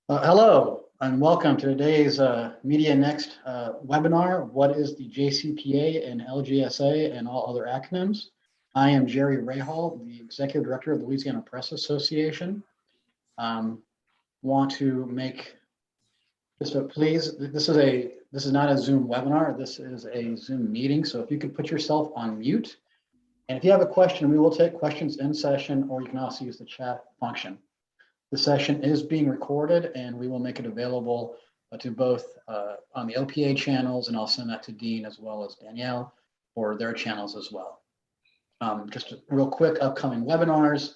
Hello and welcome to today's MediaNext webinar. What is the JCPA and LJSA and all other acronyms? I am Jerry Rahal, the Executive Director of the Louisiana Press Association. Want to make this, please, this is not a Zoom webinar, this is a Zoom meeting. So if you could put yourself on mute. And if you have a question, we will take questions in session, or you can also use the chat function. The session is being recorded and we will make it available to both on the LPA channels, and I'll send that to Dean as well as Danielle for their channels as well. Just real quick, upcoming webinars.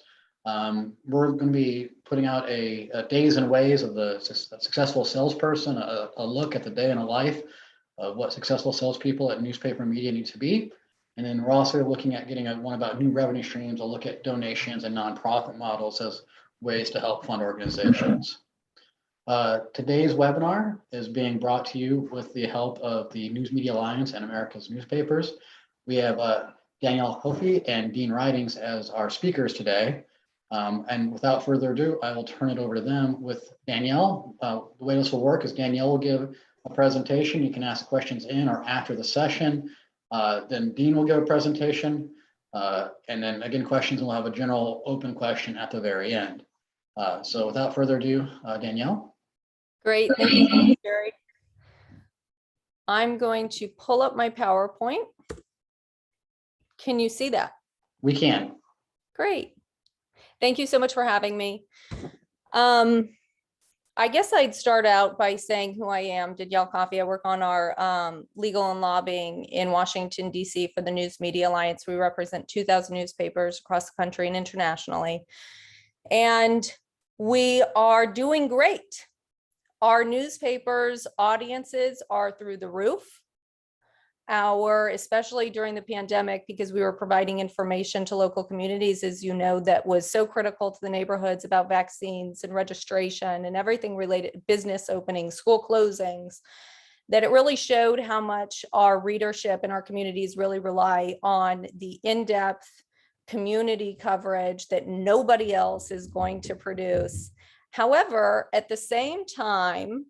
We're going to be putting out a days and ways of the successful salesperson, a look at the day in the life of what successful salespeople at newspaper and media need to be. And then we're also looking at getting one about new revenue streams. I'll look at donations and nonprofit models as ways to help fund organizations. Today's webinar is being brought to you with the help of the News Media Alliance and America's Newspapers. We have Danielle, Coffey, and Dean Ridings as our speakers today. And without further ado, I will turn it over to them with Danielle. The way this will work is Danielle will give a presentation. You can ask questions in or after the session. Then Dean will give a presentation. And then again, questions, and we'll have a general open question at the very end. So without further ado, Danielle. Great, thank you so much, Jerry. I'm going to pull up my PowerPoint. Can you see that? We can. Great. Thank you so much for having me. I guess I'd start out by saying who I am, Danielle Coffey. I work on our legal and lobbying in Washington, D.C. for the News Media Alliance. We represent 2,000 newspapers across the country and internationally. And we are doing great. Our newspapers' audiences are through the roof. Especially during the pandemic, because we were providing information to local communities, as you know, that was so critical to the neighborhoods about vaccines and registration and everything related to business openings, school closings, that it really showed how much our readership and our communities really rely on the in-depth community coverage that nobody else is going to produce. However, at the same time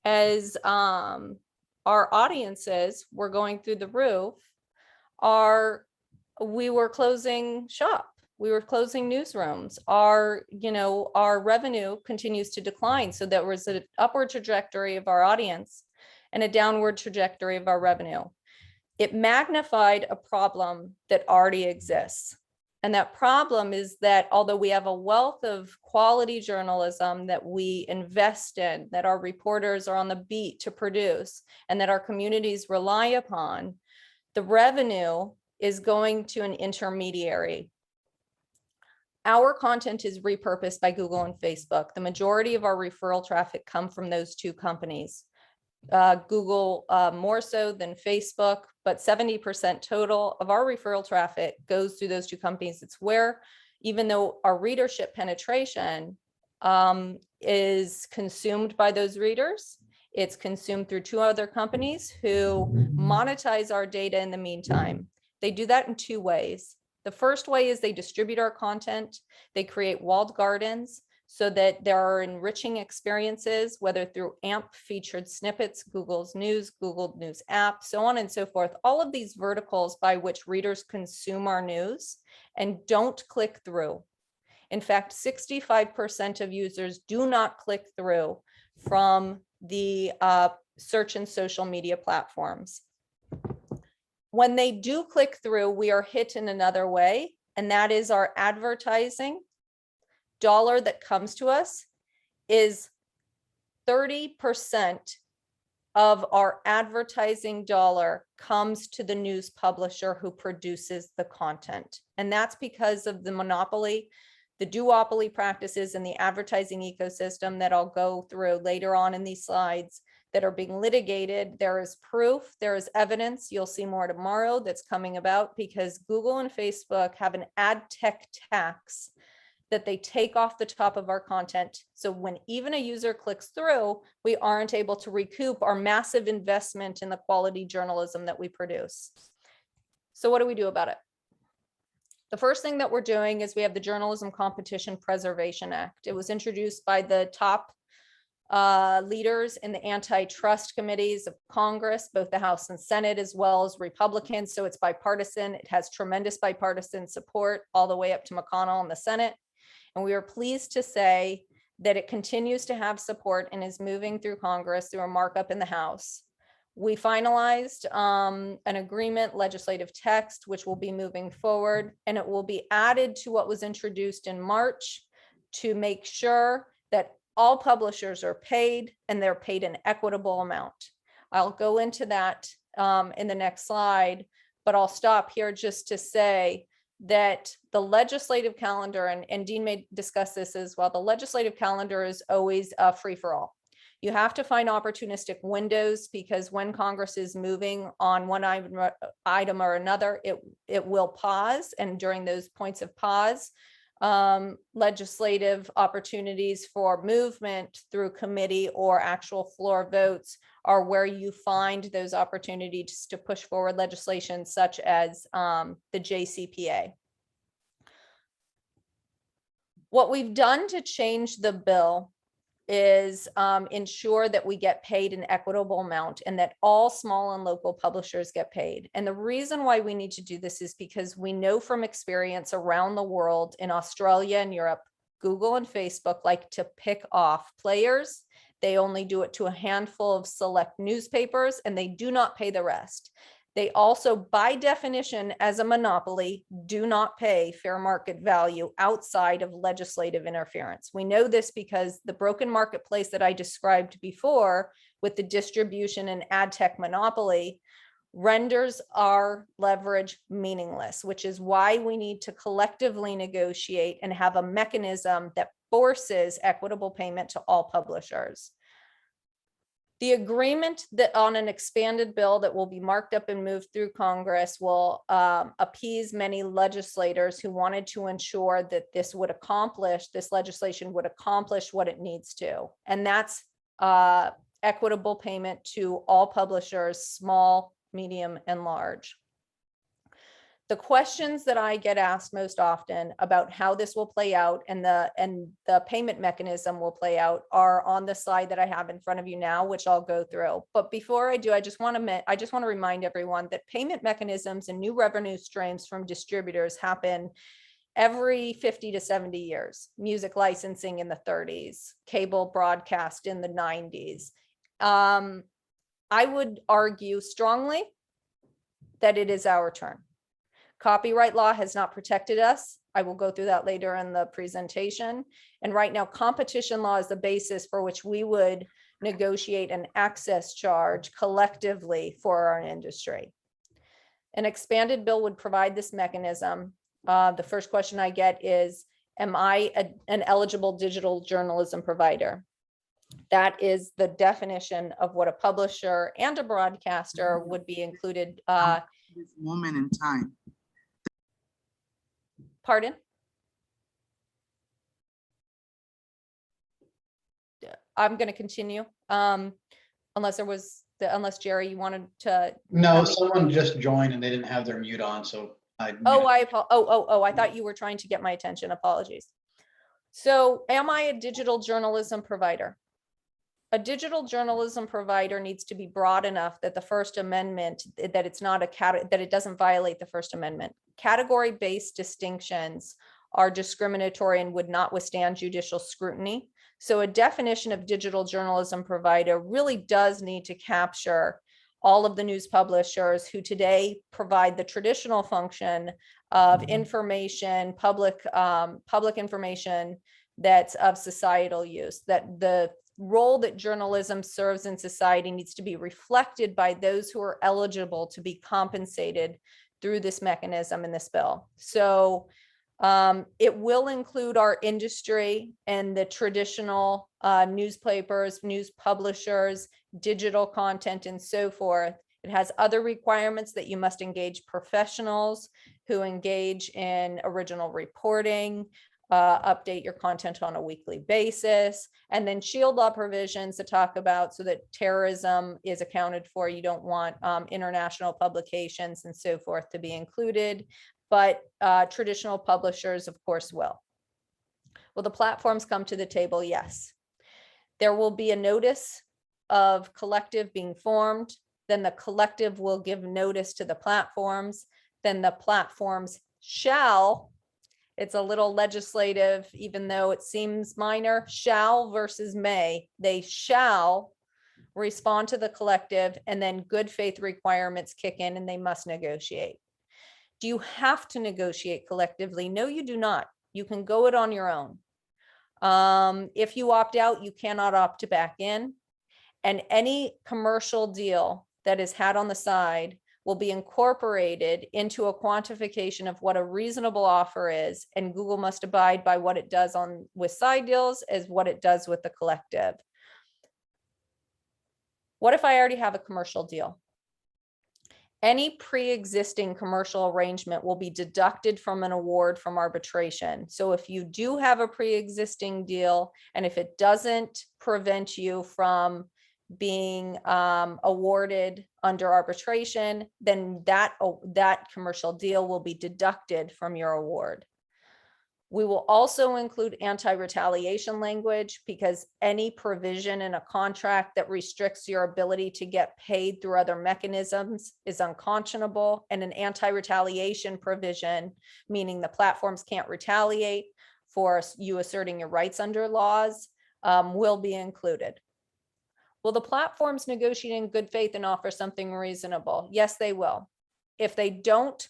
as our audiences were going through the roof, we were closing shop. We were closing newsrooms. Our revenue continues to decline. So there was an upward trajectory of our audience and a downward trajectory of our revenue. It magnified a problem that already exists. And that problem is that although we have a wealth of quality journalism that we invest in, that our reporters are on the beat to produce, and that our communities rely upon, the revenue is going to an intermediary. Our content is repurposed by Google and Facebook. The majority of our referral traffic come from those two companies. Google more so than Facebook, but 70% total of our referral traffic goes through those two companies. It's where, even though our readership penetration is consumed by those readers, it's consumed through two other companies who monetize our data in the meantime. They do that in two ways. The first way is they distribute our content. They create walled gardens so that there are enriching experiences, whether through AMP featured snippets, Google's News, Google News app, so on and so forth. All of these verticals by which readers consume our news and don't click through. In fact, 65% of users do not click through from the search and social media platforms. When they do click through, we are hit in another way, and that is our advertising dollar that comes to us is 30% of our advertising dollar comes to the news publisher who produces the content. And that's because of the monopoly, the duopoly practices in the advertising ecosystem that I'll go through later on in these slides that are being litigated. There is proof, there is evidence. You'll see more tomorrow that's coming about because Google and Facebook have an ad tech tax that they take off the top of our content. So when even a user clicks through, we aren't able to recoup our massive investment in the quality journalism that we produce. So what do we do about it? The first thing that we're doing is we have the Journalism Competition Preservation Act. It was introduced by the top leaders in the antitrust committees of Congress, both the House and Senate, as well as Republicans. So it's bipartisan. It has tremendous bipartisan support all the way up to McConnell in the Senate. And we are pleased to say that it continues to have support and is moving through Congress through a markup in the House. We finalized an agreement, legislative text, which will be moving forward, and it will be added to what was introduced in March to make sure that all publishers are paid and they're paid an equitable amount. I'll go into that in the next slide, but I'll stop here just to say that the legislative calendar, and Dean may discuss this as well, the legislative calendar is always free for all. You have to find opportunistic windows because when Congress is moving on one item or another, it will pause. And during those points of pause, legislative opportunities for movement through committee or actual floor votes are where you find those opportunities to push forward legislation such as the JCPA. What we've done to change the bill is ensure that we get paid an equitable amount and that all small and local publishers get paid. And the reason why we need to do this is because we know from experience around the world, in Australia and Europe, Google and Facebook like to pick off players. They only do it to a handful of select newspapers and they do not pay the rest. They also, by definition, as a monopoly, do not pay fair market value outside of legislative interference. We know this because the broken marketplace that I described before with the distribution and ad tech monopoly renders our leverage meaningless, which is why we need to collectively negotiate and have a mechanism that forces equitable payment to all publishers. The agreement that on an expanded bill that will be marked up and moved through Congress will appease many legislators who wanted to ensure that this legislation would accomplish what it needs to. And that's equitable payment to all publishers, small, medium, and large. The questions that I get asked most often about how this will play out and the payment mechanism will play out are on the slide that I have in front of you now, which I'll go through. But before I do, I just want to remind everyone that payment mechanisms and new revenue streams from distributors happen every 50 to 70 years. Music licensing in the 30s, cable broadcast in the 90s. I would argue strongly that it is our turn. Copyright law has not protected us. I will go through that later in the presentation. And right now, competition law is the basis for which we would negotiate an access charge collectively for our industry. An expanded bill would provide this mechanism. The first question I get is, am I an eligible digital journalism provider? That is the definition of what a publisher and a broadcaster would be included. This moment in time. Pardon? I'm going to continue. Unless Jerry, you wanted to. No, someone just joined and they didn't have their mute on, so I. I thought you were trying to get my attention. Apologies. So, am I a digital journalism provider? A digital journalism provider needs to be broad enough that the First Amendment, that it's not that it doesn't violate the First Amendment. Category-based distinctions are discriminatory and would not withstand judicial scrutiny. So a definition of digital journalism provider really does need to capture all of the news publishers who today provide the traditional function of information, public information that's of societal use, that the role that journalism serves in society needs to be reflected by those who are eligible to be compensated through this mechanism in this bill. So it will include our industry and the traditional newspapers, news publishers, digital content, and so forth. It has other requirements that you must engage professionals who engage in original reporting, update your content on a weekly basis, and then shield law provisions to talk about so that terrorism is accounted for. You don't want international publications and so forth to be included, but traditional publishers, of course, will. Will the platforms come to the table? Yes. There will be a notice of collective being formed. Then the collective will give notice to the platforms. Then the platforms shall, it's a little legislative, even though it seems minor, shall versus may, they shall respond to the collective, and then good faith requirements kick in and they must negotiate. Do you have to negotiate collectively? No, you do not. You can go it on your own. If you opt out, you cannot opt back in. And any commercial deal that is had on the side will be incorporated into a quantification of what a reasonable offer is. And Google must abide by what it does with side deals as what it does with the collective. What if I already have a commercial deal? Any pre-existing commercial arrangement will be deducted from an award from arbitration. So if you do have a pre-existing deal, and if it doesn't prevent you from being awarded under arbitration, then that commercial deal will be deducted from your award. We will also include anti-retaliation language, because any provision in a contract that restricts your ability to get paid through other mechanisms is unconscionable. And an anti-retaliation provision, meaning the platforms can't retaliate for you asserting your rights under laws, will be included. Will the platforms negotiate in good faith and offer something reasonable? Yes, they will. If they don't,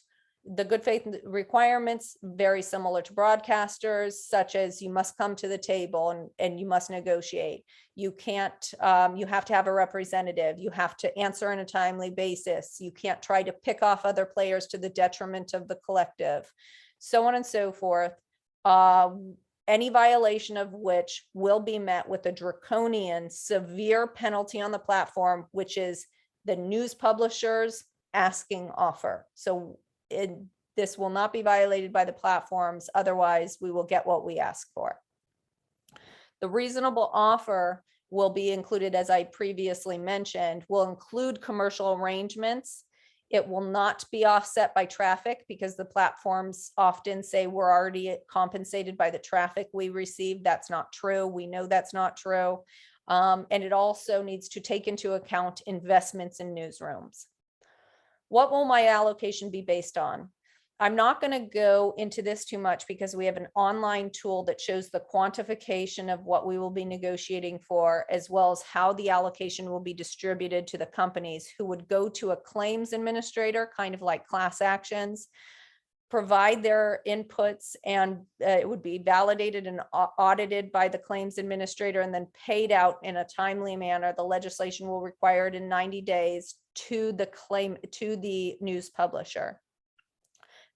the good faith requirements very similar to broadcasters, such as you must come to the table and you must negotiate. You can't, you have to have a representative. You have to answer on a timely basis. You can't try to pick off other players to the detriment of the collective, so on and so forth. Any violation of which will be met with a draconian, severe penalty on the platform, which is the news publisher's asking offer. So this will not be violated by the platforms. Otherwise, we will get what we ask for. The reasonable offer will be included, as I previously mentioned, will include commercial arrangements. It will not be offset by traffic, because the platforms often say we're already compensated by the traffic we receive. That's not true. We know that's not true. And it also needs to take into account investments in newsrooms. What will my allocation be based on? I'm not going to go into this too much, because we have an online tool that shows the quantification of what we will be negotiating for, as well as how the allocation will be distributed to the companies who would go to a claims administrator, kind of like class actions, provide their inputs, and it would be validated and audited by the claims administrator and then paid out in a timely manner. The legislation will require it in 90 days to the news publisher.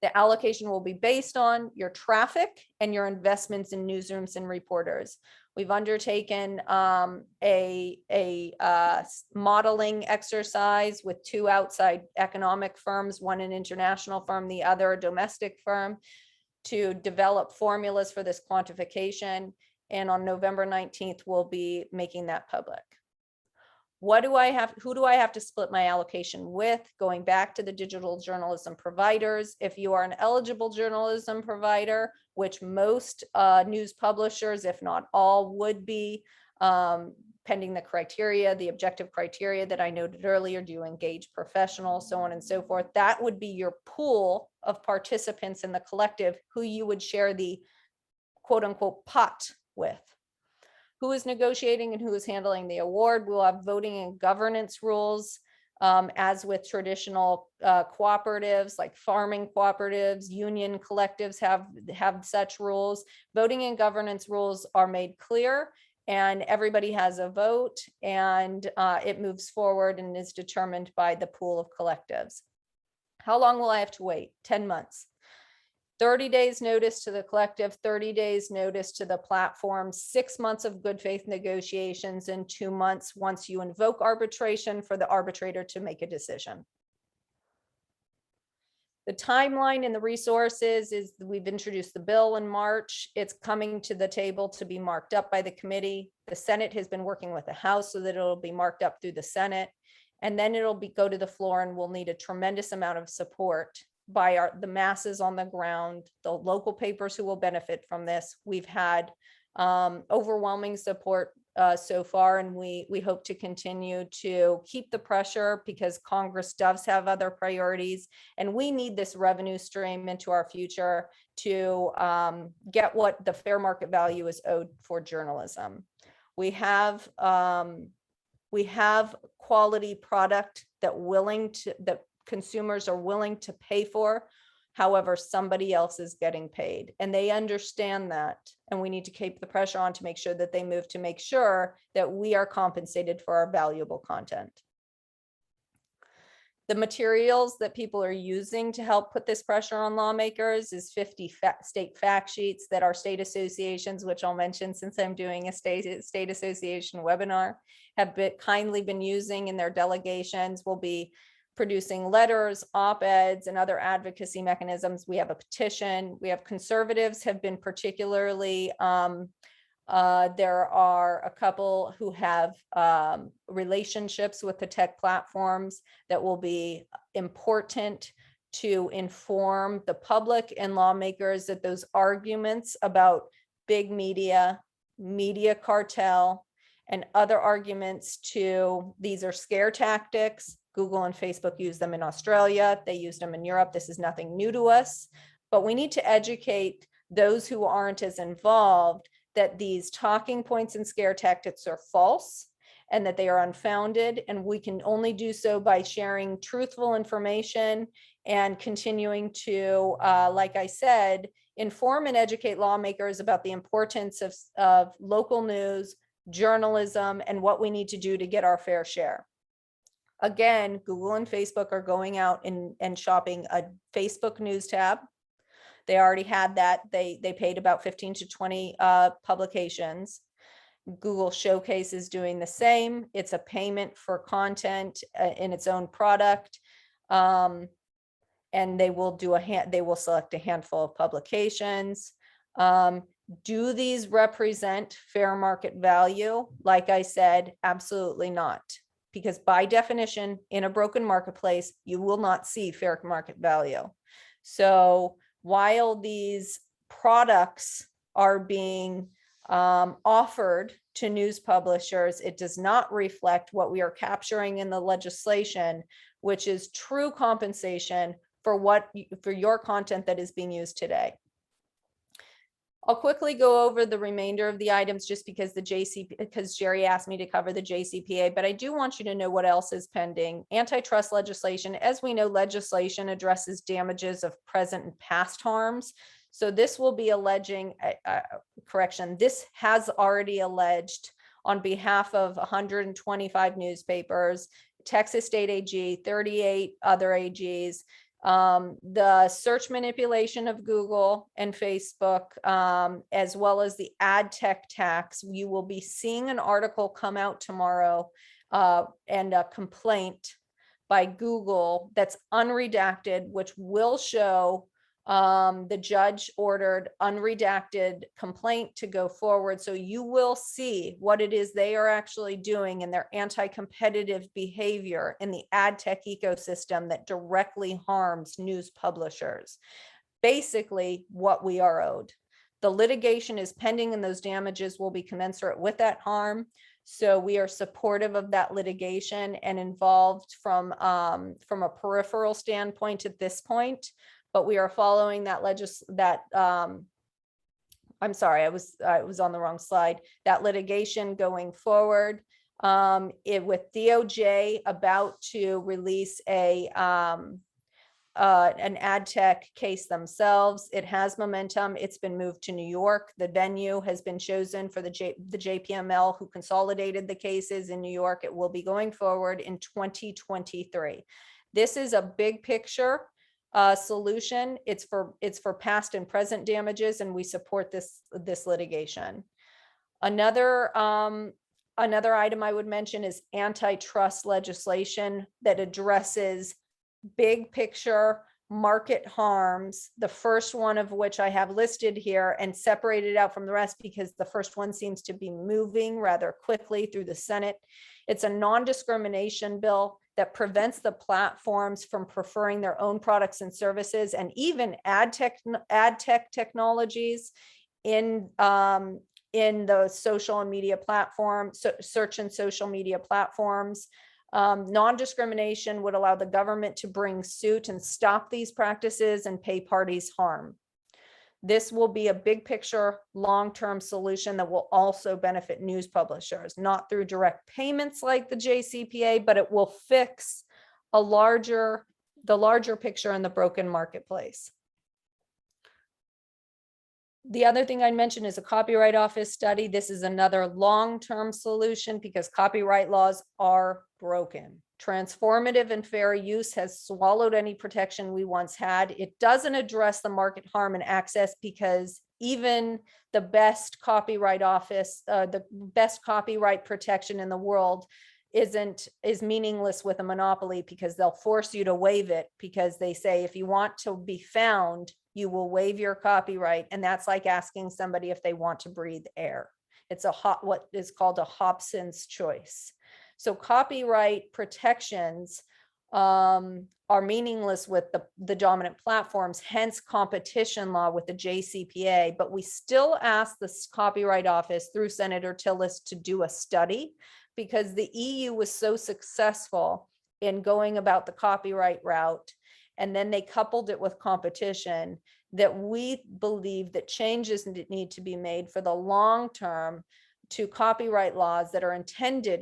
The allocation will be based on your traffic and your investments in newsrooms and reporters. We've undertaken a modeling exercise with 2 outside economic firms, one an international firm, the other a domestic firm, to develop formulas for this quantification. And on November 19th, we'll be making that public. Who do I have to split my allocation with? Going back to the digital journalism providers, if you are an eligible journalism provider, which most news publishers, if not all, would be, pending the criteria, the objective criteria that I noted earlier, do you engage professionals, so on and so forth, that would be your pool of participants in the collective who you would share the quote unquote pot with. Who is negotiating and who is handling the award? We'll have voting and governance rules, as with traditional cooperatives like farming cooperatives. Union collectives have such rules. Voting and governance rules are made clear, and everybody has a vote, and it moves forward and is determined by the pool of collectives. How long will I have to wait? 10 months. 30 days notice to the collective, 30 days notice to the platform, 6 months of good faith negotiations, and 2 months once you invoke arbitration for the arbitrator to make a decision. The timeline and the resources is we've introduced the bill in March. It's coming to the table to be marked up by the committee. The Senate has been working with the House so that it'll be marked up through the Senate. And then it'll go to the floor, and we'll need a tremendous amount of support by the masses on the ground, the local papers who will benefit from this. We've had overwhelming support so far, and we hope to continue to keep the pressure because Congress does have other priorities, and we need this revenue stream into our future to get what the fair market value is owed for journalism. We have quality product that consumers are willing to pay for. However, somebody else is getting paid, and they understand that. And we need to keep the pressure on to make sure that they move to make sure that we are compensated for our valuable content. The materials that people are using to help put this pressure on lawmakers is 50 state fact sheets that our state associations, which I'll mention since I'm doing a state association webinar, have kindly been using in their delegations. We'll be producing letters, op-eds, and other advocacy mechanisms. We have a petition. We have conservatives have been particularly, there are a couple who have relationships with the tech platforms that will be important to inform the public and lawmakers that those arguments about big media, media cartel, and other arguments these are scare tactics. Google and Facebook use them in Australia. They used them in Europe. This is nothing new to us, but we need to educate those who aren't as involved that these talking points and scare tactics are false and that they are unfounded. And we can only do so by sharing truthful information and continuing to, like I said, inform and educate lawmakers about the importance of local news, journalism, and what we need to do to get our fair share. Again, Google and Facebook are going out and shopping a Facebook news tab. They already had that. They paid about 15 to 20 publications. Google Showcase is doing the same. It's a payment for content in its own product. And they will select a handful of publications. Do these represent fair market value? Like I said, absolutely not. Because by definition, in a broken marketplace, you will not see fair market value. So while these products are being offered to news publishers, it does not reflect what we are capturing in the legislation, which is true compensation for your content that is being used today. I'll quickly go over the remainder of the items just because Jerry asked me to cover the JCPA, but I do want you to know what else is pending. Antitrust legislation. As we know, legislation addresses damages of present and past harms. So this will be alleging, this has already alleged on behalf of 125 newspapers, Texas State AG, 38 other AGs, the search manipulation of Google and Facebook, as well as the ad tech tax. You will be seeing an article come out tomorrow and a complaint by Google that's unredacted, which will show the judge ordered unredacted complaint to go forward. So you will see what it is they are actually doing in their anti-competitive behavior in the ad tech ecosystem that directly harms news publishers. Basically, what we are owed. The litigation is pending and those damages will be commensurate with that harm. So we are supportive of that litigation and involved from a peripheral standpoint at this point. But we are following that I'm sorry, I was on the wrong slide. That litigation going forward with DOJ about to release an ad tech case themselves. It has momentum. It's been moved to New York. The venue has been chosen for the JPML who consolidated the cases in New York. It will be going forward in 2023. This is a big picture solution. It's for past and present damages, and we support this litigation. Another item I would mention is antitrust legislation that addresses big picture market harms. The first one of which I have listed here and separated out from the rest because the first one seems to be moving rather quickly through the Senate. It's a non-discrimination bill that prevents the platforms from preferring their own products and services and even ad tech technologies in in the social and media platform, search and social media platforms. Non-discrimination would allow the government to bring suit and stop these practices and pay parties harm. This will be a big picture, long-term solution that will also benefit news publishers, not through direct payments like the JCPA, but it will fix the larger picture in the broken marketplace. The other thing I mentioned is a Copyright Office study. This is another long-term solution because copyright laws are broken. Transformative and fair use has swallowed any protection we once had. It doesn't address the market harm and access because even the best copyright office, the best copyright protection in the world is meaningless with a monopoly because they'll force you to waive it because they say if you want to be found, you will waive your copyright. And that's like asking somebody if they want to breathe air. It's what is called a Hobson's choice. So copyright protections are meaningless with the dominant platforms, hence competition law with the JCPA. But we still ask the Copyright Office through Senator Tillis to do a study because the EU was so successful in going about the copyright route. And then they coupled it with competition that we believe that changes need to be made for the long term to copyright laws that are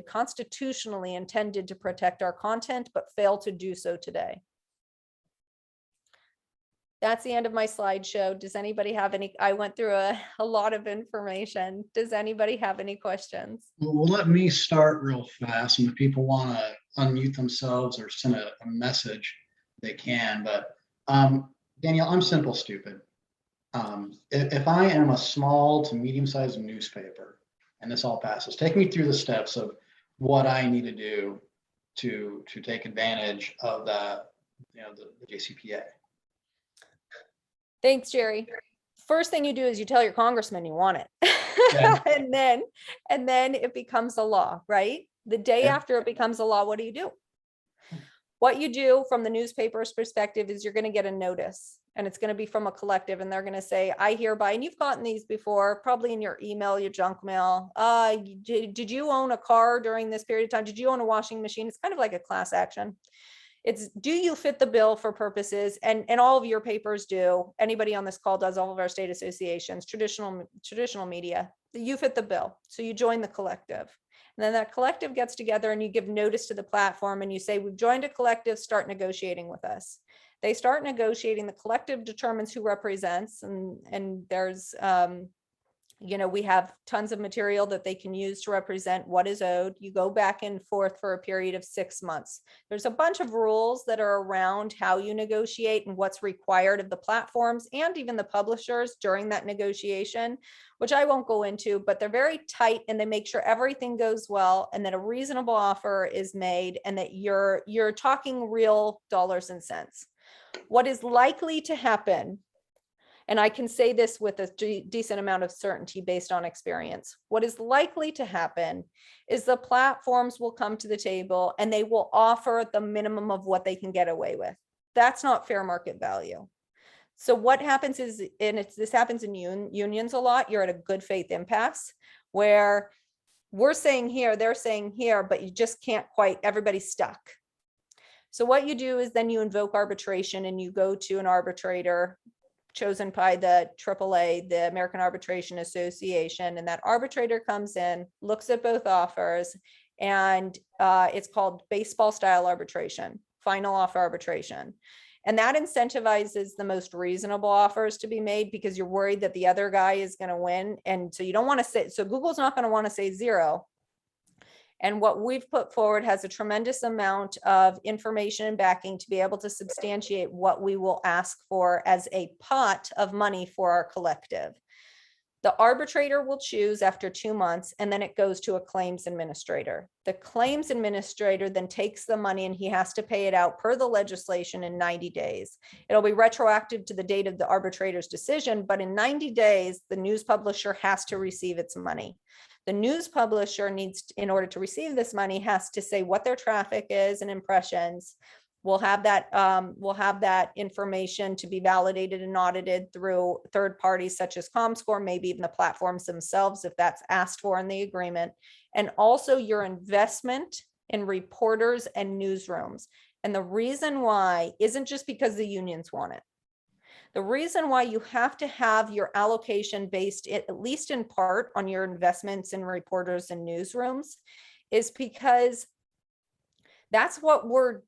constitutionally intended to protect our content, but fail to do so today. That's the end of my slideshow. Does anybody have any? I went through a lot of information. Does anybody have any questions? Well, let me start real fast. And if people want to unmute themselves or send a message, they can. But Danielle, I'm simple stupid. If I am a small to medium-sized newspaper and this all passes, take me through the steps of what I need to do to take advantage of that, the JCPA. Thanks, Jerry. First thing you do is you tell your congressman you want it. Yeah. and then it becomes a law, right? The day after it becomes a law, what do? What you do from the newspaper's perspective is you're going to get a notice and it's going to be from a collective and they're going to say, I hereby, and you've gotten these before, probably in your email, your junk mail. Did you own a car during this period of time? Did you own a washing machine? It's kind of like a class action. It's, do you fit the bill for purposes? And all of your papers do. Anybody on this call does, all of our state associations, traditional media, you fit the bill. So you join the collective. And then that collective gets together and you give notice to the platform and you say, we've joined a collective, start negotiating with us. They start negotiating, the collective determines who represents, and there's, we have tons of material that they can use to represent what is owed. You go back and forth for a period of 6 months. There's a bunch of rules that are around how you negotiate and what's required of the platforms and even the publishers during that negotiation, which I won't go into, but they're very tight and they make sure everything goes well and that a reasonable offer is made and that you're talking real dollars and cents. What is likely to happen, and I can say this with a decent amount of certainty based on experience, what is likely to happen is the platforms will come to the table and they will offer the minimum of what they can get away with. That's not fair market value. So what happens is, and this happens in unions a lot, you're at a good faith impasse where we're saying here, they're saying here, but you just can't quite, everybody's stuck. So what you do is then you invoke arbitration and you go to an arbitrator chosen by the AAA, the American Arbitration Association, and that arbitrator comes in, looks at both offers, and it's called baseball style arbitration, final offer arbitration. And that incentivizes the most reasonable offers to be made because you're worried that the other guy is going to win. And so you don't want to say, so Google's not going to want to say zero. And what we've put forward has a tremendous amount of information and backing to be able to substantiate what we will ask for as a pot of money for our collective. The arbitrator will choose after 2 months, and then it goes to a claims administrator. The claims administrator then takes the money and he has to pay it out per the legislation in 90 days. It'll be retroactive to the date of the arbitrator's decision, but in 90 days, the news publisher has to receive its money. The news publisher needs, in order to receive this money, has to say what their traffic is and impressions, We'll have that information to be validated and audited through third parties such as ComScore, maybe even the platforms themselves, if that's asked for in the agreement. And also your investment in reporters and newsrooms. And the reason why isn't just because the unions want it. The reason why you have to have your allocation based, at least in part, on your investments in reporters and newsrooms is because that's what we're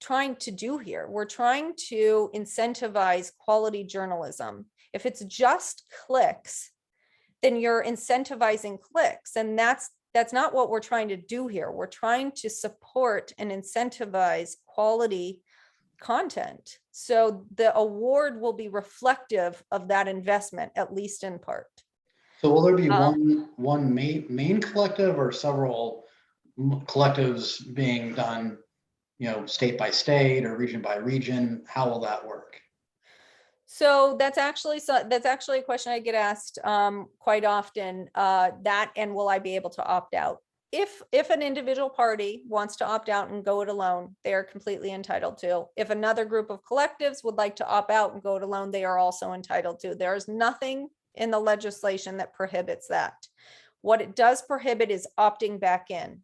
trying to do here. We're trying to incentivize quality journalism. If it's just clicks, then you're incentivizing clicks. And that's not what we're trying to do here. We're trying to support and incentivize quality content. So the award will be reflective of that investment, at least in part. So will there be one main collective or several collectives being done, state by state or region by region? How will that work? So that's actually a question I get asked quite often. That and will I be able to opt out? If an individual party wants to opt out and go it alone, they are completely entitled to. If another group of collectives would like to opt out and go it alone, they are also entitled to. There is nothing in the legislation that prohibits that. What it does prohibit is opting back in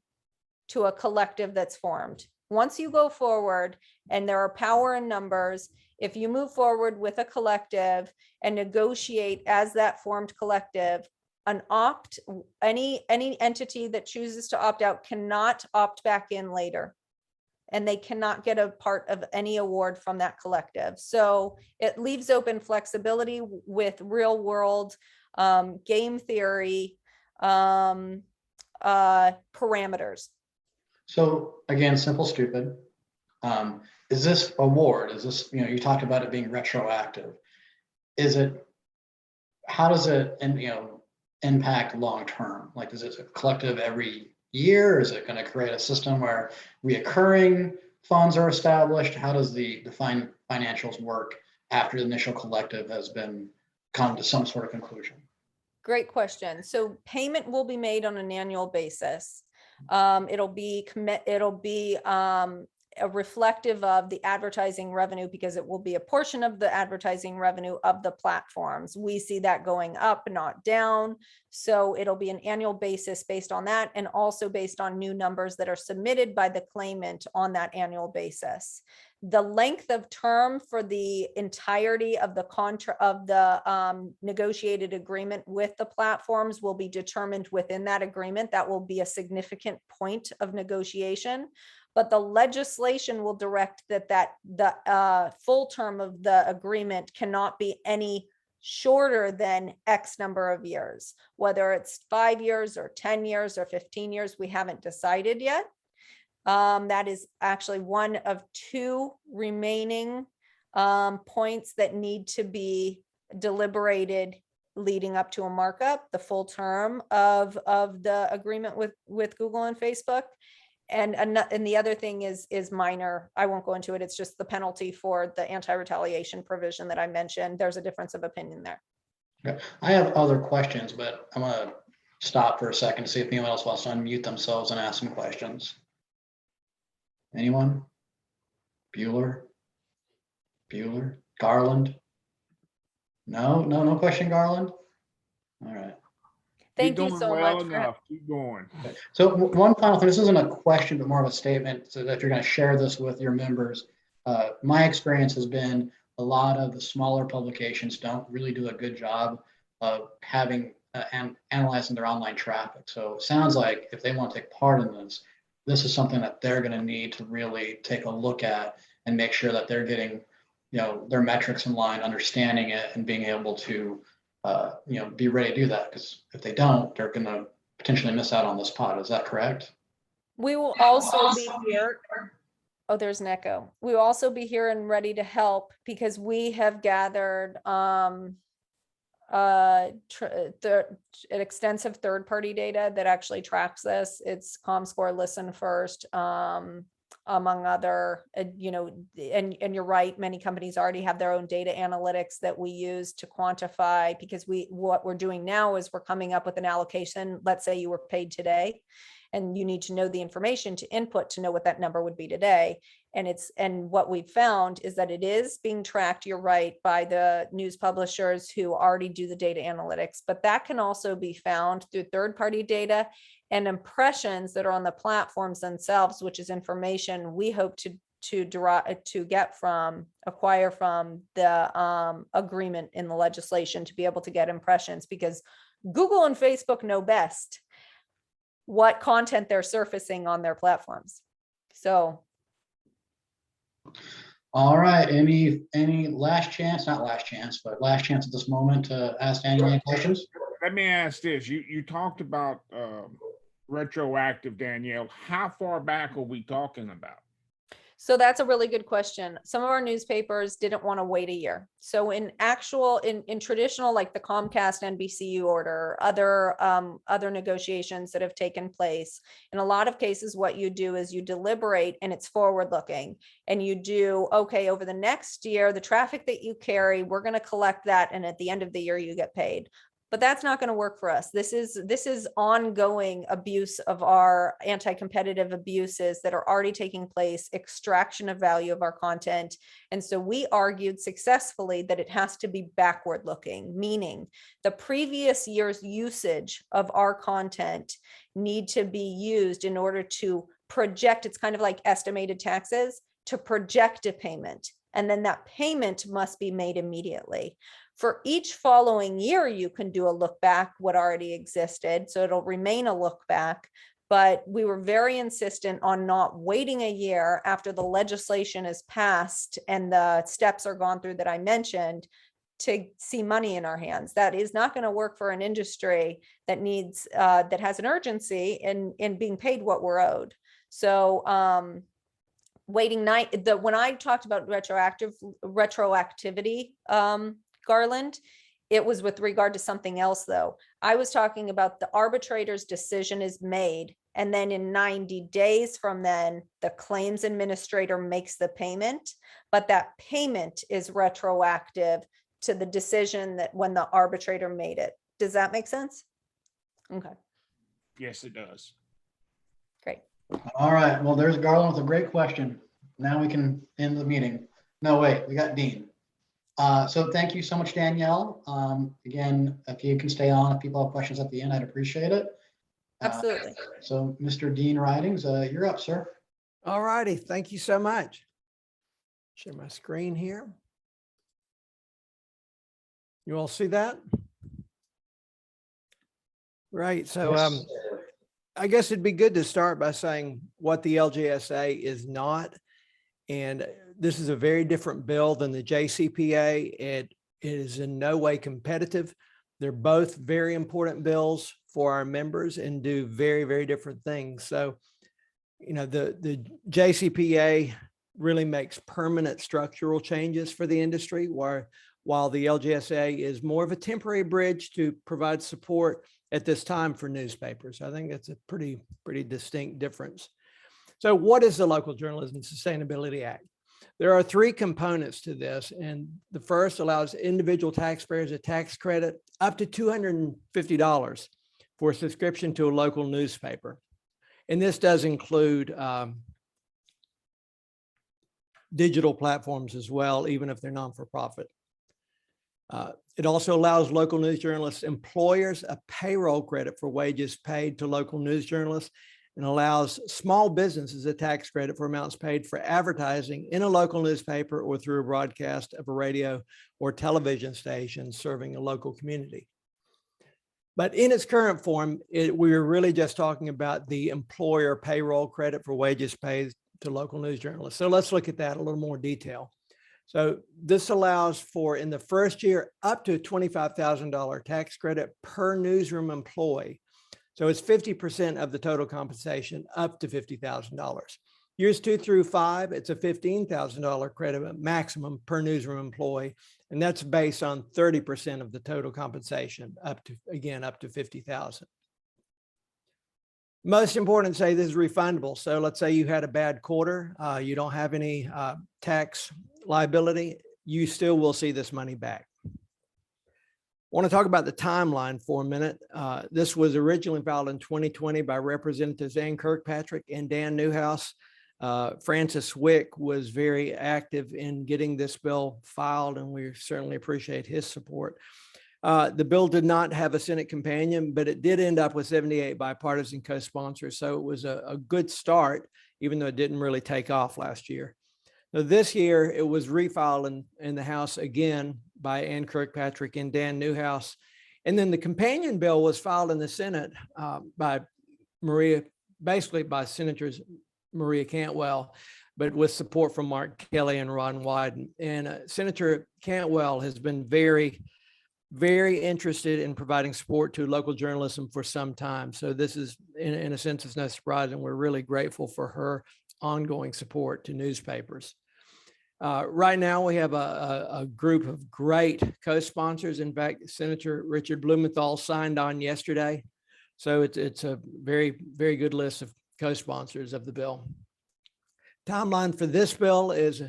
to a collective that's formed. Once you go forward and there are power in numbers, if you move forward with a collective and negotiate as that formed collective, any entity that chooses to opt out cannot opt back in later, and they cannot get a part of any award from that collective. So it leaves open flexibility with real world game theory parameters. So again, simple, stupid. Is this award, you talked about it being retroactive. How does it, impact long-term? Like, is it a collective every year? Is it going to create a system where reoccurring funds are established? How does the financials work after the initial collective has come to some sort of conclusion? Great question. So payment will be made on an annual basis. It'll be reflective of the advertising revenue because it will be a portion of the advertising revenue of the platforms. We see that going up, not down. So it'll be an annual basis based on that, and also based on new numbers that are submitted by the claimant on that annual basis. The length of term for the entirety of the negotiated agreement with the platforms will be determined within that agreement. That will be a significant point of negotiation. But the legislation will direct that the full term of the agreement cannot be any shorter than X number of years, whether it's 5 years or 10 years or 15 years, we haven't decided yet. That is actually one of two remaining points that need to be deliberated leading up to a markup, the full term of the agreement with Google and Facebook. And the other thing is minor. I won't go into it. It's just the penalty for the anti-retaliation provision that I mentioned. There's a difference of opinion there. Okay. I have other questions, but I'm going to stop for a second to see if anyone else wants to unmute themselves and ask some questions. Anyone? Bueller? Garland? No question, Garland? All right. Thank you so much. Keep going. Okay. So one final thing, this isn't a question, but more of a statement, so that if you're going to share this with your members, my experience has been a lot of the smaller publications don't really do a good job of having and analyzing their online traffic. So it sounds like if they want to take part in this is something that they're going to need to really take a look at and make sure that they're getting, their metrics in line, understanding it, and being able to, be ready to do that. Because if they don't, they're going to potentially miss out on this pot. Is that correct? We will also be here. Oh, there's an echo. We will also be here and ready to help because we have gathered extensive third-party data that actually tracks this. It's ComScore, Listen First, among other, and you're right, many companies already have their own data analytics that we use to quantify, because what we're doing now is we're coming up with an allocation. Let's say you were paid today, And you need to know the information to input to know what that number would be today. And what we've found is that it is being tracked, you're right, by the news publishers who already do the data analytics, but that can also be found through third-party data and impressions that are on the platforms themselves, which is information we hope to acquire from the agreement in the legislation to be able to get impressions, because Google and Facebook know best what content they're surfacing on their platforms. So. All right, any last chance, not last chance, but last chance at this moment to ask Danielle any questions? Let me ask this. You talked about retroactive, Danielle. How far back are we talking about? So that's a really good question. Some of our newspapers didn't want to wait a year. So in traditional, like the Comcast NBCU order, other negotiations that have taken place, in a lot of cases, what you do is you deliberate and it's forward looking, and you do, okay, over the next year, the traffic that you carry, we're going to collect that. And at the end of the year, you get paid. But that's not going to work for us. This is ongoing abuse of our anti-competitive abuses that are already taking place, extraction of value of our content. And so we argued successfully that it has to be backward looking, meaning the previous year's usage of our content need to be used in order to project. It's kind of like estimated taxes, to project a payment. And then that payment must be made immediately. For each following year, you can do a look back, what already existed. So it'll remain a look back. But we were very insistent on not waiting a year after the legislation is passed and the steps are gone through that I mentioned to see money in our hands. That is not going to work for an industry that needs, that has an urgency in being paid what we're owed. So when I talked about retroactivity, Garland, it was with regard to something else though. I was talking about the arbitrator's decision is made, and then in 90 days from then, the claims administrator makes the payment, but that payment is retroactive to the decision that when the arbitrator made it. Does that make sense? Okay. Yes, it does. Great. All right, well, there's Garland with a great question. Now we can end the meeting. No, wait, we got Dean. So thank you so much, Danielle. Again, if you can stay on, if people have questions at the end, I'd appreciate it. Absolutely. So Mr. Dean Ridings, you're up, sir. All righty. Thank you so much. Share my screen here. You all see that? Right. So Yes. I guess it'd be good to start by saying what the LJSA is not. And this is a very different bill than the JCPA. It is in no way competitive. They're both very important bills for our members and do very, very different things. So, you know, the JCPA really makes permanent structural changes for the industry, while the LJSA is more of a temporary bridge to provide support at this time for newspapers. I think that's a pretty distinct difference. So what is the Local Journalism Sustainability Act? There are three components to this, and the first allows individual taxpayers a tax credit up to $250 for subscription to a local newspaper. And this does include digital platforms as well, even if they're non-for-profit. It also allows local news journalists employers a payroll credit for wages paid to local news journalists, and allows small businesses a tax credit for amounts paid for advertising in a local newspaper or through a broadcast of a radio or television station serving a local community. But in its current form, we're really just talking about the employer payroll credit for wages paid to local news journalists. So let's look at that in a little more detail. So this allows for, in the first year, up to a $25,000 tax credit per newsroom employee. So it's 50% of the total compensation up to $50,000. Years 2 through 5, it's a $15,000 credit maximum per newsroom employee. And that's based on 30% of the total compensation up to $50,000. Most important, say this is refundable. So let's say you had a bad quarter, you don't have any tax liability, you still will see this money back. Want to talk about the timeline for a minute. This was originally filed in 2020 by Representatives Ann Kirkpatrick and Dan Newhouse. Francis Wick was very active in getting this bill filed, and we certainly appreciate his support. The bill did not have a Senate companion, but it did end up with 78 bipartisan co-sponsors. So it was a good start, even though it didn't really take off last year. Now, this year, it was refiled in the House again by Ann Kirkpatrick and Dan Newhouse. And then the companion bill was filed in the Senate by Senators Maria Cantwell, but with support from Mark Kelly and Ron Wyden. And Senator Cantwell has been very, very interested in providing support to local journalism for some time. So this is, in a sense, it's no surprise, and we're really grateful for her ongoing support to newspapers. Right now, we have a group of great co-sponsors. In fact, Senator Richard Blumenthal signed on yesterday. So it's a very, very good list of co-sponsors of the bill. Timeline for this bill is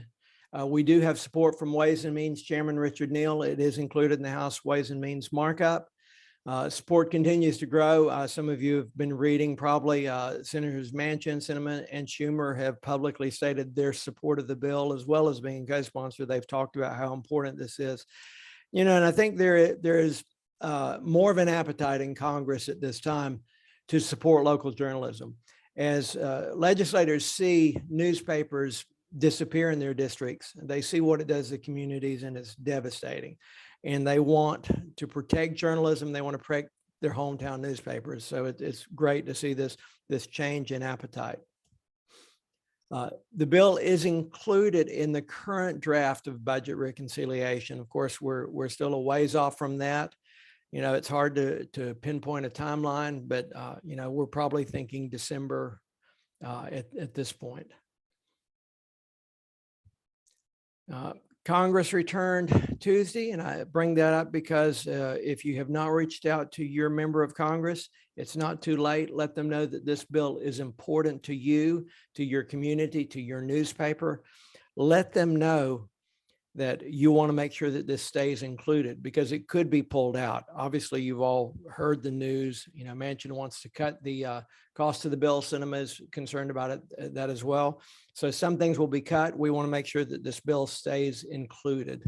we do have support from Ways and Means Chairman Richard Neal. It is included in the House Ways and Means markup. Support continues to grow. Some of you have been reading probably Senators Manchin, Sinema, and Schumer have publicly stated their support of the bill, as well as being co-sponsor. They've talked about how important this is. And I think there is more of an appetite in Congress at this time to support local journalism. As legislators see newspapers disappear in their districts, they see what it does to communities, and it's devastating. And they want to protect journalism. They want to protect their hometown newspapers. So it's great to see this change in appetite. The bill is included in the current draft of budget reconciliation. Of course, we're still a ways off from that. It's hard to pinpoint a timeline, but we're probably thinking December at this point. Congress returned Tuesday, and I bring that up because if you have not reached out to your member of Congress, it's not too late. Let them know that this bill is important to you, to your community, to your newspaper. Let them know that you want to make sure that this stays included, because it could be pulled out. Obviously, you've all heard the news. Manchin wants to cut the cost of the bill. Sinema is concerned about that as well. So some things will be cut. We want to make sure that this bill stays included.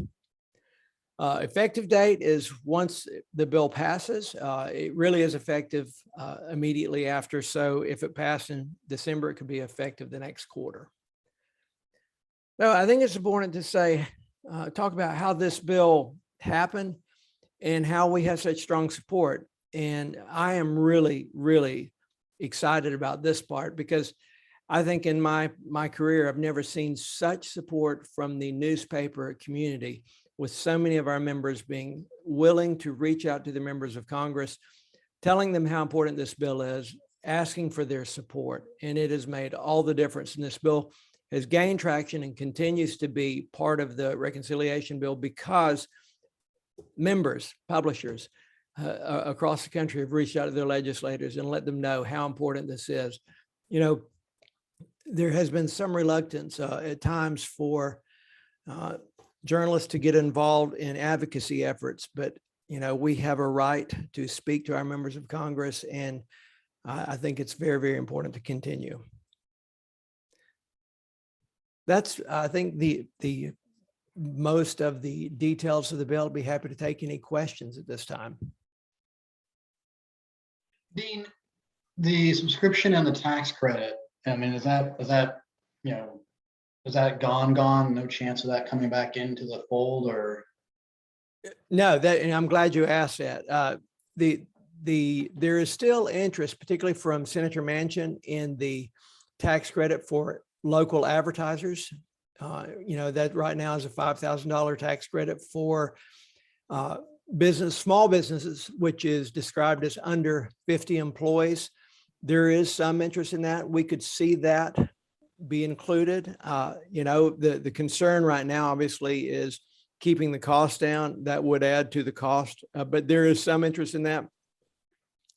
Effective date is once the bill passes. It really is effective immediately after. So if it passed in December, it could be effective the next quarter. So I think it's important to say, talk about how this bill happened and how we have such strong support. And I am really, really excited about this part, because I think in my career, I've never seen such support from the newspaper community, with so many of our members being willing to reach out to the members of Congress, telling them how important this bill is, asking for their support. And it has made all the difference. And this bill has gained traction and continues to be part of the reconciliation bill, because members, publishers across the country have reached out to their legislators and let them know how important this is. There has been some reluctance at times for journalists to get involved in advocacy efforts, but we have a right to speak to our members of Congress, and I think it's very, very important to continue. That's, I think, the most of the details of the bill. I'd be happy to take any questions at this time. Dean, the subscription and the tax credit, I mean, is that gone? No chance of that coming back into the fold, or? No, and I'm glad you asked that. There is still interest, particularly from Senator Manchin, in the tax credit for local advertisers. That right now is a $5,000 tax credit for small businesses, which is described as under 50 employees. There is some interest in that. We could see that be included. The concern right now, obviously, is keeping the cost down. That would add to the cost, but there is some interest in that.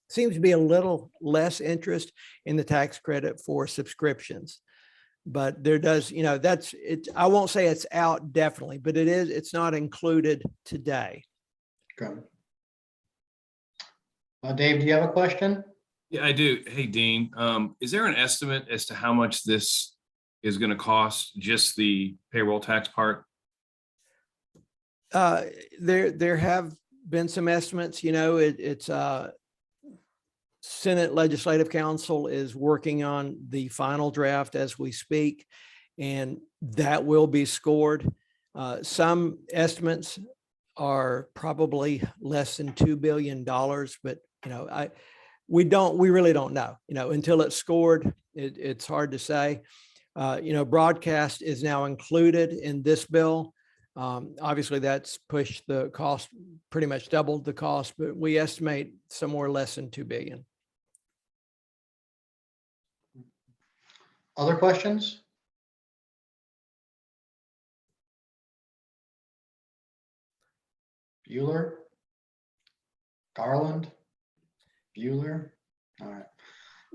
Seems to be a little less interest in the tax credit for subscriptions. But there does, that's it. I won't say it's out definitely, but it's not included today. Okay. Dave, do you have a question? Yeah, I do. Hey, Dean, is there an estimate as to how much this is going to cost, just the payroll tax part? There have been some estimates, it's Senate Legislative Council is working on the final draft as we speak, and that will be scored. Some estimates are probably less than $2 billion, but we really don't know, until it's scored, it's hard to say. Broadcast is now included in this bill. Obviously that's pushed the cost, pretty much doubled the cost, but we estimate somewhere less than 2 billion. Other questions? Bueller? Garland? Bueller? All right.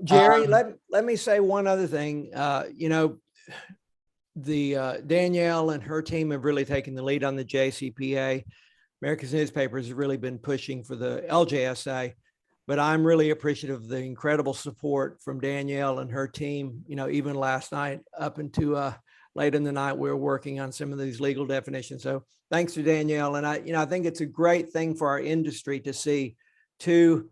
Jerry, let me say one other thing. Danielle and her team have really taken the lead on the JCPA. America's Newspapers has really been pushing for the LJSA, but I'm really appreciative of the incredible support from Danielle and her team. Even last night up into late in the night, we were working on some of these legal definitions. So thanks to Danielle. And I think it's a great thing for our industry to see two,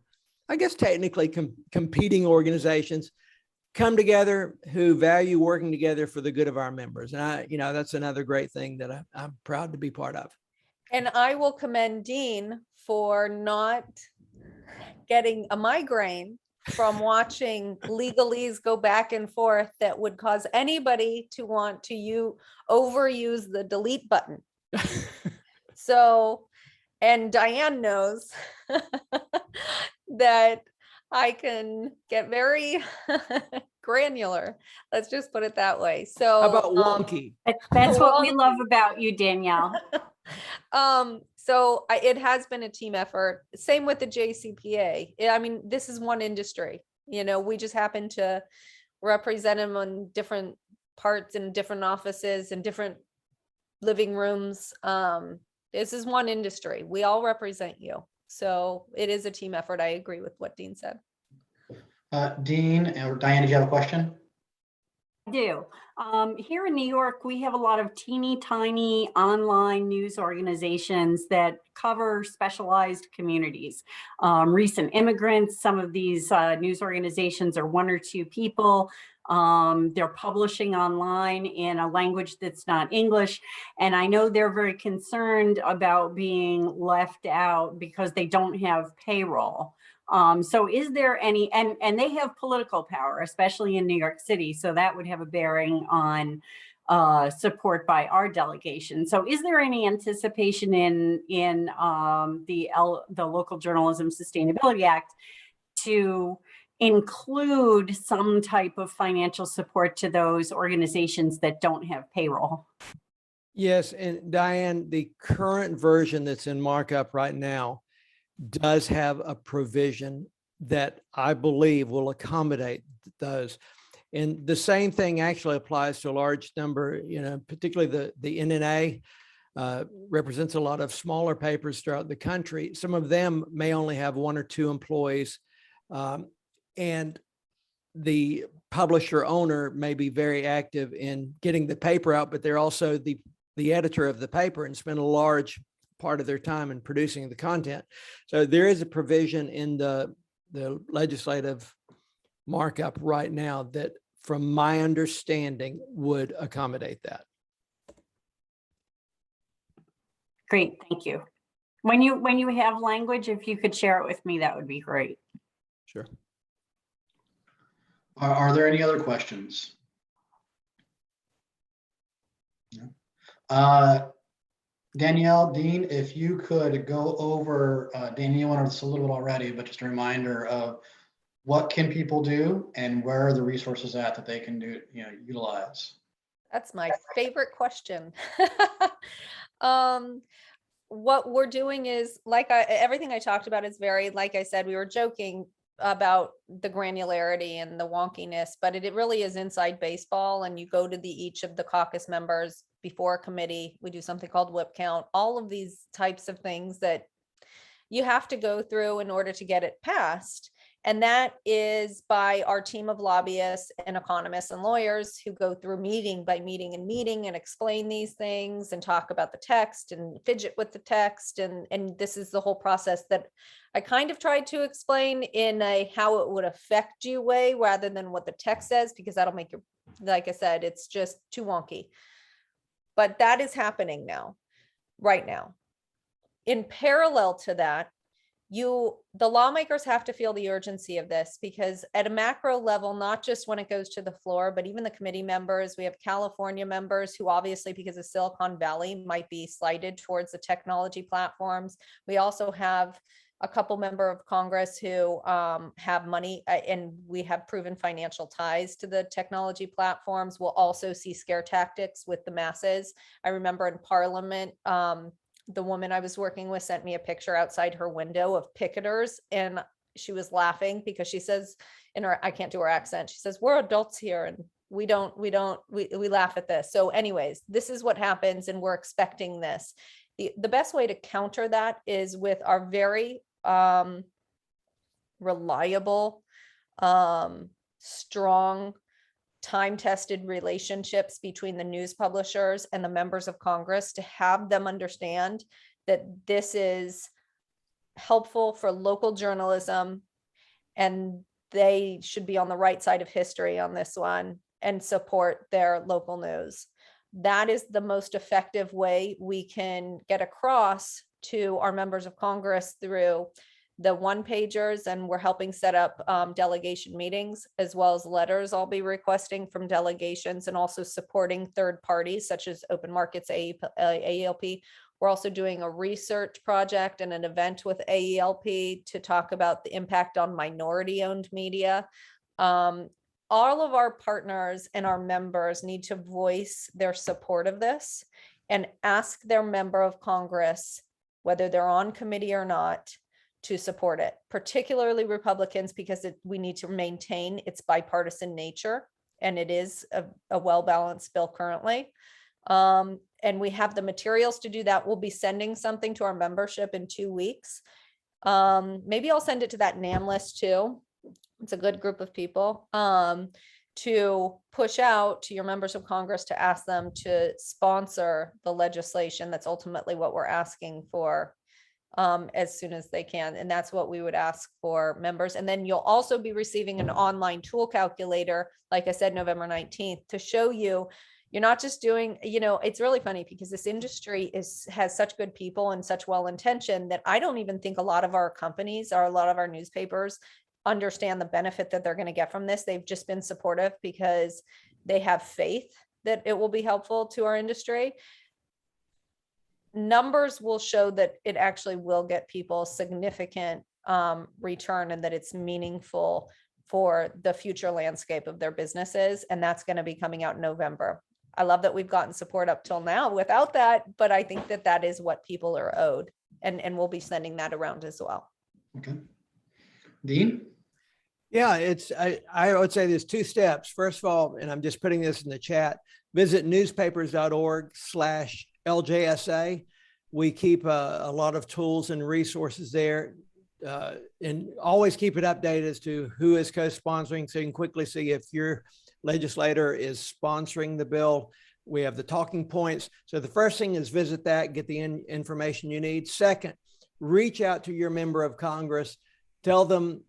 I guess, technically competing organizations come together who value working together for the good of our members. And that's another great thing that I'm proud to be part of. And I will commend Dean for not getting a migraine from watching legalese go back and forth that would cause anybody to want to overuse the delete button. So, and Diane knows that I can get very granular. Let's just put it that way. So how about wonky? That's what we love about you, Danielle. So it has been a team effort. Same with the JCPA. I mean, this is one industry, we just happen to represent them on different parts and different offices and different living rooms. This is one industry. We all represent you. So it is a team effort. I agree with what Dean said. Dean or Diane, did you have a question? I do. Here in New York, we have a lot of teeny tiny online news organizations that cover specialized communities. Recent immigrants, some of these news organizations are 1 or 2 people. They're publishing online in a language that's not English. And I know they're very concerned about being left out because they don't have payroll. So is there any, and they have political power, especially in New York City. So that would have a bearing on support by our delegation. So is there any anticipation in the Local Journalism Sustainability Act to include some type of financial support to those organizations that don't have payroll? Yes, and Diane, the current version that's in markup right now does have a provision that I believe will accommodate those. And the same thing actually applies to a large number, particularly the NNA represents a lot of smaller papers throughout the country. Some of them may only have 1 or 2 employees. And the publisher owner may be very active in getting the paper out, but they're also the editor of the paper and spend a large part of their time in producing the content. So there is a provision in the legislative markup right now that, from my understanding, would accommodate that. Great, thank you. When you have language, if you could share it with me, that would be great. Sure. Are there any other questions? No. Danielle, Dean, if you could go over, Danielle went over this a little bit already, but just a reminder of what can people do and where are the resources at that they can do, utilize? That's my favorite question. What we're doing is, everything I talked about is very, like I said, we were joking about the granularity and the wonkiness, but it really is inside baseball. And you go to each of the caucus members before a committee. We do something called whip count, all of these types of things that you have to go through in order to get it passed. And that is by our team of lobbyists and economists and lawyers who go through meeting by meeting and explain these things and talk about the text and fidget with the text. And this is the whole process that I kind of tried to explain in a how it would affect you way rather than what the text says, because that'll make your, like I said, it's just too wonky. But that is happening now, right now. In parallel to that, the lawmakers have to feel the urgency of this, because at a macro level, not just when it goes to the floor, but even the committee members, we have California members who obviously, because of Silicon Valley, might be slighted towards the technology platforms. We also have a couple member of Congress who have money and we have proven financial ties to the technology platforms. We'll also see scare tactics with the masses. I remember in Parliament, the woman I was working with sent me a picture outside her window of picketers, and she was laughing because she says in her, I can't do her accent. She says, we're adults here and we laugh at this. So anyways, this is what happens and we're expecting this. The best way to counter that is with our very reliable, strong, time-tested relationships between the news publishers and the members of Congress, to have them understand that this is helpful for local journalism and they should be on the right side of history on this one and support their local news. That is the most effective way we can get across to our members of Congress through the one-pagers, and we're helping set up delegation meetings, as well as letters I'll be requesting from delegations, and also supporting third parties such as Open Markets, AELP. We're also doing a research project and an event with AELP to talk about the impact on minority-owned media. All of our partners and our members need to voice their support of this and ask their member of Congress, whether they're on committee or not, to support it, particularly Republicans, because we need to maintain its bipartisan nature, and it is a well-balanced bill currently. And we have the materials to do that. We'll be sending something to our membership in 2 weeks. Maybe I'll send it to that NAM list too. It's a good group of people, to push out to your members of Congress to ask them to sponsor the legislation. That's ultimately what we're asking for, as soon as they can. And that's what we would ask for members. And then you'll also be receiving an online tool calculator, like I said, November 19th, to show you, you're not just doing, it's really funny because this industry has such good people and such well-intentioned that I don't even think a lot of our companies or a lot of our newspapers understand the benefit that they're going to get from this. They've just been supportive because they have faith that it will be helpful to our industry. Numbers will show that it actually will get people significant return, and that it's meaningful for the future landscape of their businesses. And that's going to be coming out in November. I love that we've gotten support up till now without that, but I think that that is what people are owed, and we'll be sending that around as well. Okay. Dean? Yeah, I would say there's 2 steps. First of all, and I'm just putting this in the chat, visit newspapers.org/LJSA. We keep a lot of tools and resources there, and always keep it updated as to who is co-sponsoring, so you can quickly see if your legislator is sponsoring the bill. We have the talking points. So the first thing is visit that, get the information you need. Second, reach out to your member of Congress. Tell them,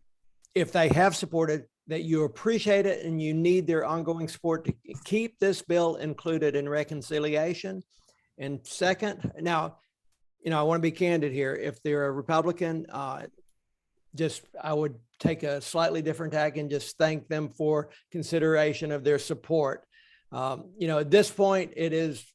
if they have supported, that you appreciate it and you need their ongoing support to keep this bill included in reconciliation. And second, now, I want to be candid here. If they're a Republican, I would take a slightly different tack and just thank them for consideration of their support. At this point, it is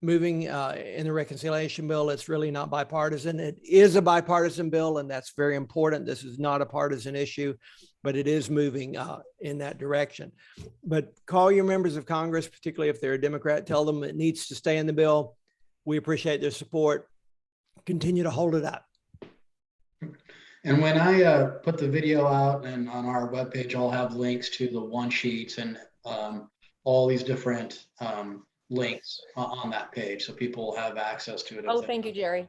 moving in the reconciliation bill. It's really not bipartisan. It is a bipartisan bill, and that's very important. This is not a partisan issue, but it is moving in that direction. But call your members of Congress, particularly if they're a Democrat, tell them it needs to stay in the bill. We appreciate their support. Continue to hold it up. And when I put the video out, and on our webpage, I'll have links to the one sheets and all these different links on that page, so people will have access to it. Oh, thank you, Jerry.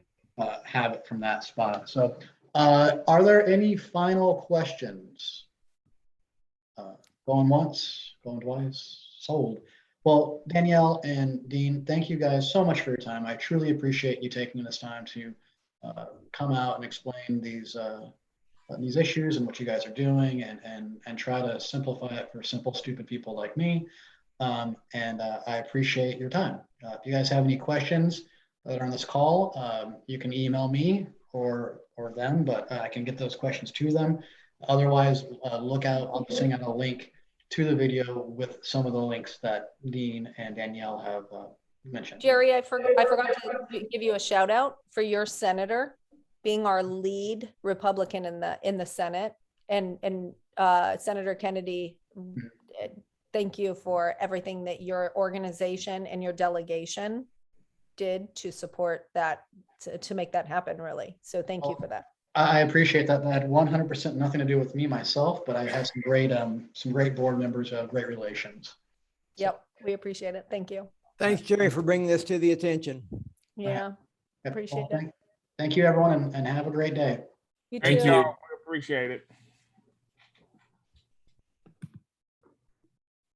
Have it from that spot. So Are there any final questions? Going once, going twice, sold. Well, Danielle and Dean, thank you guys so much for your time. I truly appreciate you taking this time to come out and explain these issues and what you guys are doing and try to simplify it for simple, stupid people like me. I appreciate your time. If you guys have any questions that are on this call, you can email me or them, but I can get those questions to them. Otherwise, look out. I'll be sending out a link to the video with some of the links that Dean and Danielle have mentioned. Jerry, I forgot to give you a shout out for your senator being our lead Republican in the Senate, and Senator Kennedy. Thank you for everything that your organization and your delegation did to support that, to make that happen, really. So thank you for that. I appreciate that. That had 100% nothing to do with me myself, but I have some great board members who have great relations. Yep, we appreciate it. Thank you. Thanks, Jerry, for bringing this to the attention. Yeah, Yep. appreciate Well, it. thank you, everyone, and have a great day. You Thank too. you. We appreciate it.